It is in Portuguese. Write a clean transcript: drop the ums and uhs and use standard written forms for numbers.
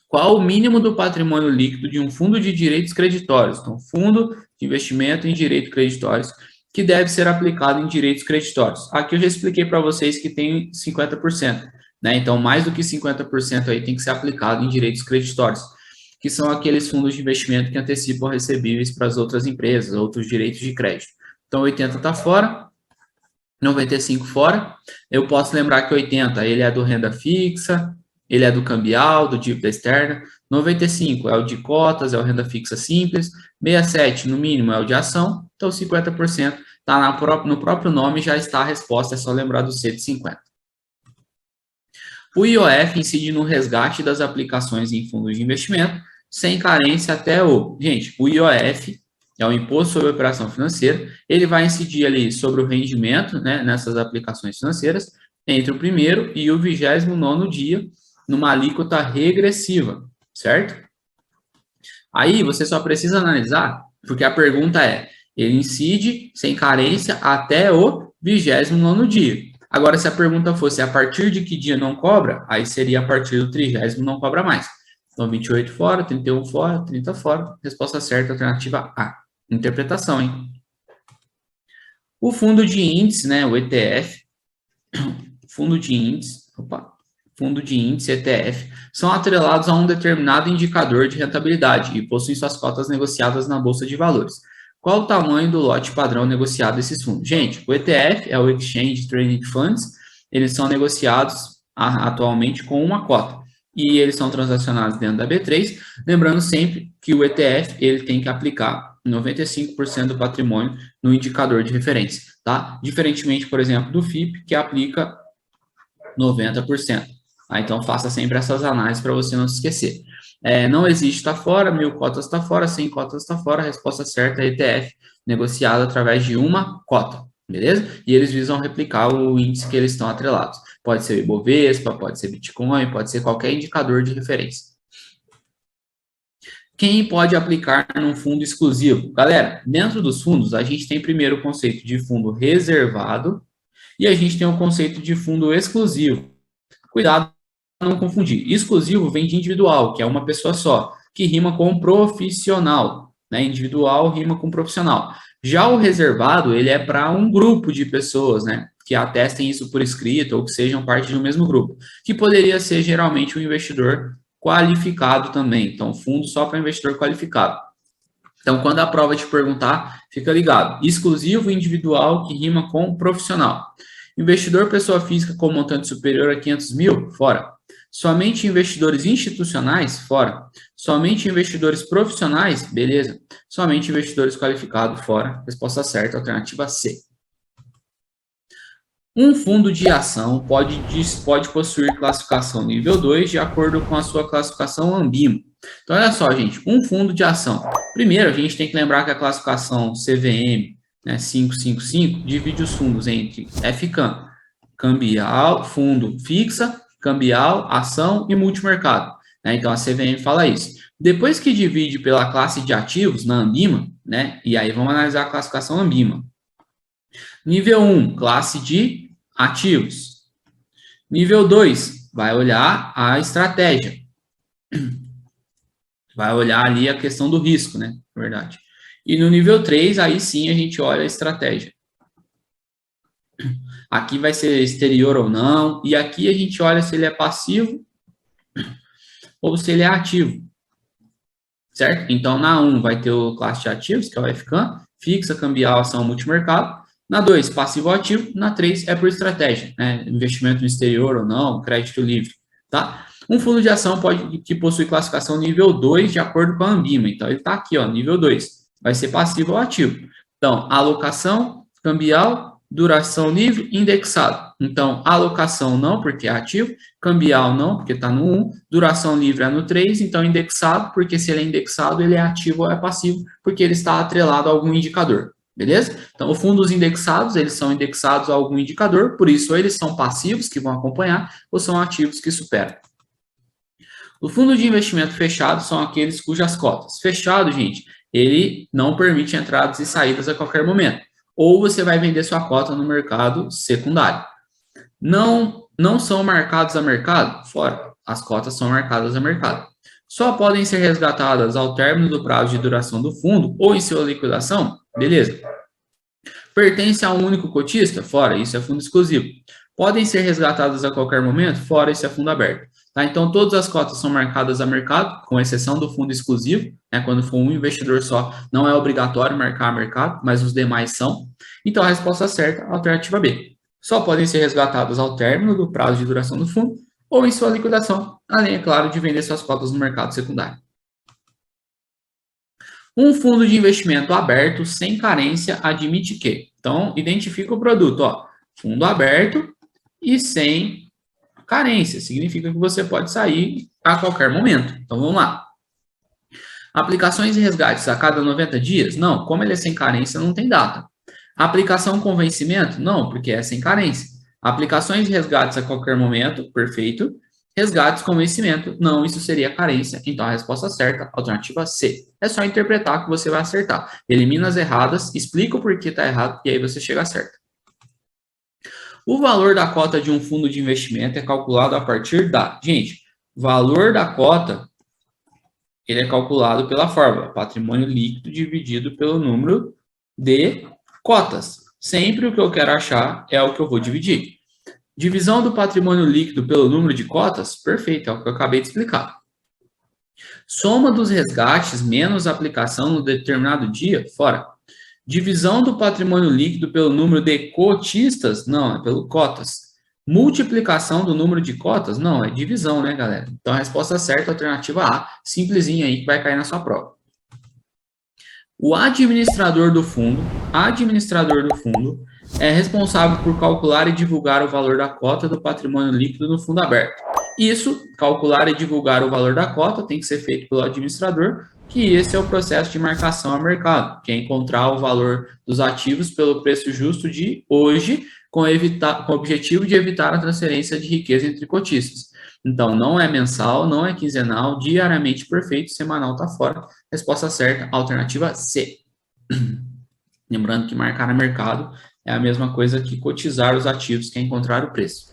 Qual o mínimo do patrimônio líquido de um fundo de direitos creditórios? Então, fundo de investimento em direitos creditórios, que deve ser aplicado em direitos creditórios. Aqui eu já expliquei para vocês que tem 50%, né? Então, mais do que 50% aí tem que ser aplicado em direitos creditórios, que são aqueles fundos de investimento que antecipam recebíveis para as outras empresas, outros direitos de crédito. Então, 80 está fora, 95 fora. Eu posso lembrar que 80 ele é do renda fixa, ele é do cambial, do dívida externa. 95 é o de cotas, é o renda fixa simples. 67, no mínimo, é o de ação. Então, 50% está no próprio nome, já está a resposta, é só lembrar do C de 50. O IOF incide no resgate das aplicações em fundos de investimento, sem carência até o... Gente, o IOF é o Imposto sobre Operação Financeira, ele vai incidir ali sobre o rendimento, né, nessas aplicações financeiras, entre o primeiro e o 29º dia, numa alíquota regressiva, certo? Aí você só precisa analisar, porque a pergunta é, ele incide sem carência até o 29º dia. Agora, se a pergunta fosse a partir de que dia não cobra, aí seria a partir do 30º não cobra mais. Então, 28 fora, 31 fora, 30 fora. Resposta certa, alternativa A. Interpretação, hein? O fundo de índice, né, o ETF, fundo de índice, ETF, são atrelados a um determinado indicador de rentabilidade e possuem suas cotas negociadas na Bolsa de Valores. Qual o tamanho do lote padrão negociado desses fundos? Gente, o ETF é o Exchange Traded Funds, eles são negociados atualmente com uma cota e eles são transacionados dentro da B3, lembrando sempre que o ETF ele tem que aplicar 95% do patrimônio no indicador de referência, tá? Diferentemente, por exemplo, do FIP, que aplica 90%. Tá? Então, faça sempre essas análises para você não se esquecer. Não existe está fora, 1.000 cotas está fora, 100 cotas está fora, a resposta certa é ETF, negociado através de uma cota, beleza? E eles visam replicar o índice que eles estão atrelados. Pode ser o Ibovespa, pode ser Bitcoin, pode ser qualquer indicador de referência. Quem pode aplicar num fundo exclusivo? Galera, dentro dos fundos, a gente tem primeiro o conceito de fundo reservado e a gente tem o conceito de fundo exclusivo. Cuidado para não confundir. Exclusivo vem de individual, que é uma pessoa só, que rima com profissional, né? Individual rima com profissional. Já o reservado, ele é para um grupo de pessoas, né? Que atestem isso por escrito ou que sejam parte do mesmo grupo, que poderia ser geralmente um investidor qualificado também. Então, fundo só para investidor qualificado. Então, quando a prova te perguntar, fica ligado. Exclusivo individual que rima com profissional. Investidor pessoa física com montante superior a 500 mil, fora. Somente investidores institucionais, fora. Somente investidores profissionais, beleza. Somente investidores qualificados, fora. Resposta certa, alternativa C. Um fundo de ação pode possuir classificação nível 2 de acordo com a sua classificação Ambima. Então, olha só, gente, um fundo de ação. Primeiro, a gente tem que lembrar que a classificação CVM, né, 555, divide os fundos entre FCAM, cambial, fundo fixa, cambial, ação e multimercado. Né? Então, a CVM fala isso. Depois que divide pela classe de ativos, na Ambima, né, e aí vamos analisar a classificação Ambima. Nível 1, classe de ativos. Nível 2, vai olhar a estratégia. Vai olhar ali a questão do risco, né? Na verdade. E no nível 3, aí sim a gente olha a estratégia. Aqui vai ser exterior ou não. E aqui a gente olha se ele é passivo ou se ele é ativo. Certo? Então, na 1 vai ter o classe de ativos, que é o FCAM, fixa, cambial, ação, multimercado. Na 2, passivo ou ativo. Na 3, é por estratégia, né? Investimento no exterior ou não, crédito livre, tá? Um fundo de ação que possui classificação nível 2 de acordo com a Ambima. Então, ele está aqui, ó, nível 2. Vai ser passivo ou ativo. Então, alocação, cambial, duração livre, indexado. Então, alocação não, porque é ativo. Cambial não, porque está no 1. Duração livre é no 3. Então, indexado, porque se ele é indexado, ele é ativo ou é passivo, porque ele está atrelado a algum indicador. Beleza? Então, os fundos indexados, eles são indexados a algum indicador, por isso, ou eles são passivos, que vão acompanhar, ou são ativos que superam. O fundo de investimento fechado são aqueles cujas cotas. Fechado, gente, ele não permite entradas e saídas a qualquer momento. Ou você vai vender sua cota no mercado secundário. Não são marcados a mercado? Fora. As cotas são marcadas a mercado. Só podem ser resgatadas ao término do prazo de duração do fundo ou em sua liquidação? Beleza. Pertence a um único cotista? Fora, isso é fundo exclusivo. Podem ser resgatadas a qualquer momento? Fora, isso é fundo aberto. Tá? Então, todas as cotas são marcadas a mercado, com exceção do fundo exclusivo, né? Quando for um investidor só, não é obrigatório marcar a mercado, mas os demais são. Então, a resposta certa, alternativa B. Só podem ser resgatadas ao término do prazo de duração do fundo ou em sua liquidação, além, é claro, de vender suas cotas no mercado secundário. Um fundo de investimento aberto sem carência admite que? Então, identifica o produto, ó, fundo aberto e sem carência. Significa que você pode sair a qualquer momento. Então, vamos lá. Aplicações e resgates a cada 90 dias? Não, como ele é sem carência, não tem data. Aplicação com vencimento? Não, porque é sem carência. Aplicações e resgates a qualquer momento? Perfeito. Resgates com vencimento? Não, isso seria carência. Então, a resposta certa, alternativa C. É só interpretar que você vai acertar. Elimina as erradas, explica o porquê está errado e aí você chega certo. O valor da cota de um fundo de investimento é calculado a partir da... Gente, valor da cota, ele é calculado pela fórmula, patrimônio líquido dividido pelo número de cotas. Sempre o que eu quero achar é o que eu vou dividir. Divisão do patrimônio líquido pelo número de cotas? Perfeito, é o que eu acabei de explicar. Soma dos resgates menos aplicação no determinado dia? Fora. Divisão do patrimônio líquido pelo número de cotistas? Não, é pelo cotas. Multiplicação do número de cotas? Não, é divisão, né, galera? Então, a resposta certa, alternativa A, simplesinha aí, que vai cair na sua prova. O administrador do fundo é responsável por calcular e divulgar o valor da cota do patrimônio líquido no fundo aberto. Isso, calcular e divulgar o valor da cota, tem que ser feito pelo administrador, que esse é o processo de marcação a mercado, que é encontrar o valor dos ativos pelo preço justo de hoje, com o objetivo de evitar a transferência de riqueza entre cotistas. Então, não é mensal, não é quinzenal, diariamente perfeito, semanal está fora. Resposta certa, alternativa C. Lembrando que marcar a mercado é a mesma coisa que cotizar os ativos, que é encontrar o preço.